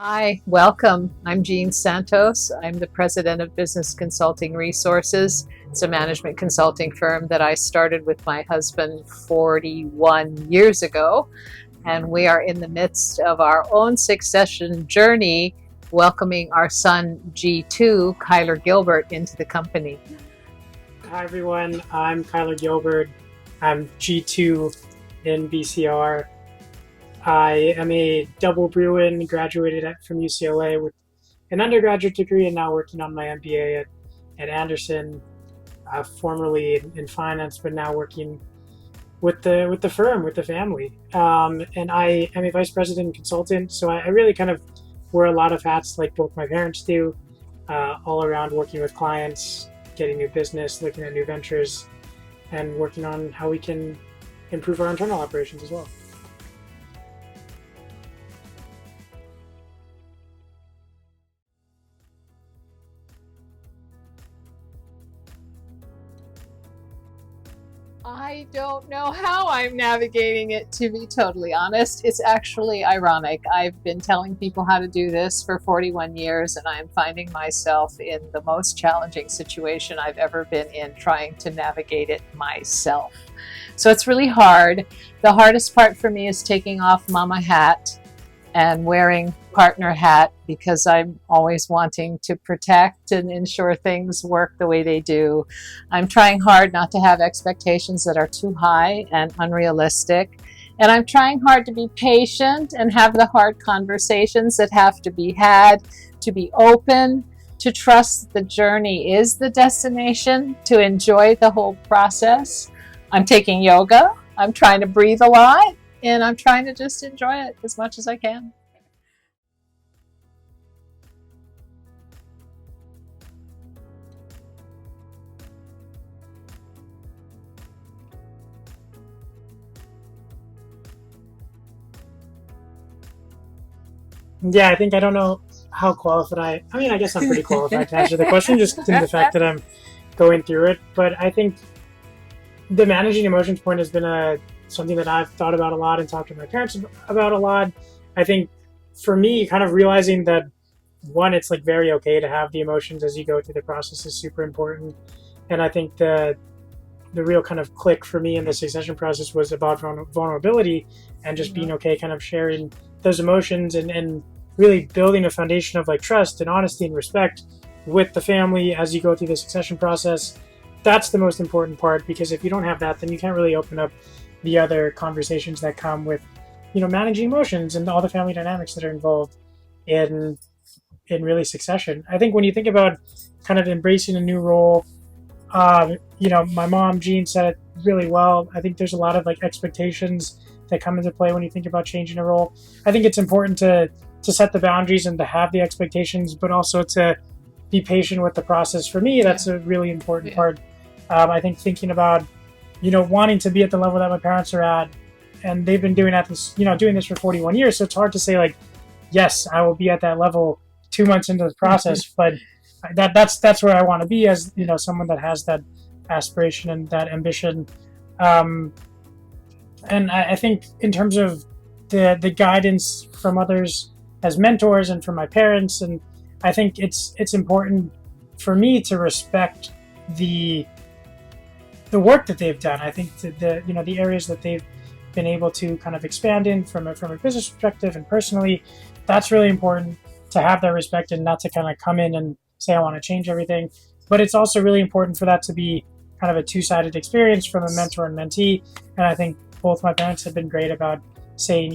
Hi, welcome. I'm Jean Santos. I'm the president of Business Consulting Resources. It's a management consulting firm that I started with my husband 41 years ago. And we are in the midst of our own succession journey, welcoming our son G2, Kyler Gilbert, into the company. Hi everyone, I'm Kyler Gilbert. I'm G2 in BCR. I am a double Bruin, graduated from UCLA with an undergraduate degree and now working on my MBA at Anderson, formerly in finance, but now working with the firm, with the family. And I am a vice president and consultant, so I really kind of wear a lot of hats like both my parents do, all around working with clients, getting new business, looking at new ventures, and working on how we can improve our internal operations as well. I don't know how I'm navigating it, to be totally honest. It's actually ironic. I've been telling people how to do this for 41 years, and I'm finding myself in the most challenging situation I've ever been in, trying to navigate it myself. So it's really hard. The hardest part for me is taking off mama hat and wearing partner hat, because I'm always wanting to protect and ensure things work the way they do. I'm trying hard not to have expectations that are too high and unrealistic. And I'm trying hard to be patient and have the hard conversations that have to be had, to be open, to trust the journey is the destination, to enjoy the whole process. I'm taking yoga. I'm trying to breathe a lot. And I'm trying to just enjoy it as much as I can. Yeah, I don't know how qualified I guess I'm pretty qualified to answer the question, just in the fact that I'm going through it. But I think the managing emotions point has been something that I've thought about a lot and talked to my parents about a lot. I think for me, kind of realizing that one, it's like very okay to have the emotions as you go through the process is super important. And I think the real kind of click for me in the succession process was about vulnerability and just being okay kind of sharing those emotions and really building a foundation of like trust and honesty and respect with the family as you go through the succession process. That's the most important part, because if you don't have that, then you can't really open up the other conversations that come with managing emotions and all the family dynamics that are involved in really succession. I think when you think about kind of embracing a new role, my mom, Jean, said it really well. I think there's a lot of like expectations that come into play when you think about changing a role. I think it's important to set the boundaries and to have the expectations, but also to be patient with the process. For me, that's a really important part. I think thinking about, wanting to be at the level that my parents are at, and they've been doing doing this for 41 years. So it's hard to say like, yes, I will be at that level 2 months into the process, but that's where I want to be as someone that has that aspiration and that ambition. And I think in terms of the guidance from others as mentors and from my parents, and I think it's important for me to respect the work that they've done. I think the areas that they've been able to kind of expand in from a business perspective and personally, that's really important to have that respect and not to kind of come in and say I want to change everything. But it's also really important for that to be kind of a two-sided experience from a mentor and mentee. And I think both my parents have been great about saying,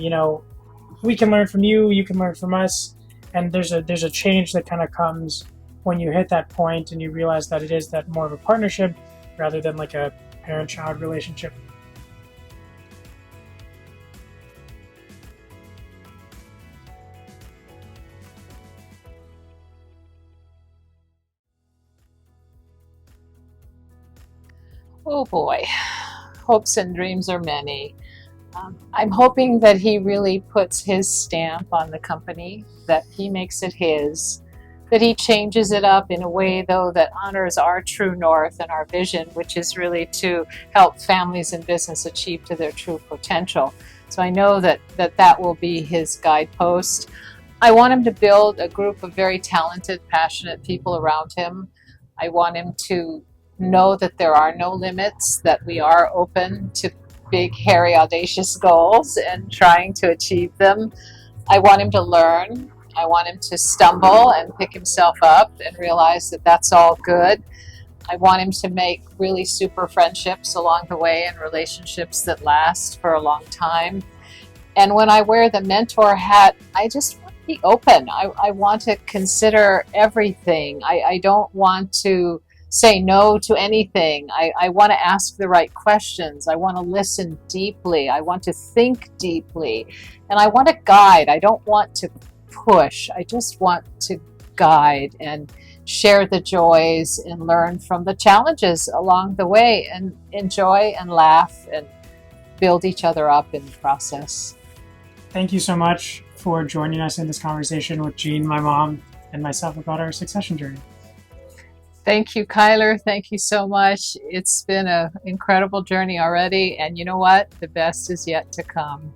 we can learn from you, you can learn from us. And there's a change that kind of comes when you hit that point and you realize that it is that more of a partnership rather than like a parent-child relationship. Oh boy, hopes and dreams are many. I'm hoping that he really puts his stamp on the company, that he makes it his, that he changes it up in a way, though, that honors our true north and our vision, which is really to help families and business achieve to their true potential. So I know that will be his guidepost. I want him to build a group of very talented, passionate people around him. I want him to know that there are no limits, that we are open to big, hairy, audacious goals and trying to achieve them. I want him to learn. I want him to stumble and pick himself up and realize that that's all good. I want him to make really super friendships along the way and relationships that last for a long time. And when I wear the mentor hat, I just want to be open. I want to consider everything. I don't want to say no to anything. I want to ask the right questions. I want to listen deeply. I want to think deeply. And I want to guide. I don't want to push. I just want to guide and share the joys and learn from the challenges along the way and enjoy and laugh and build each other up in the process. Thank you so much for joining us in this conversation with Jean, my mom, and myself about our succession journey. Thank you, Kyler. Thank you so much. It's been an incredible journey already. And you know what? The best is yet to come.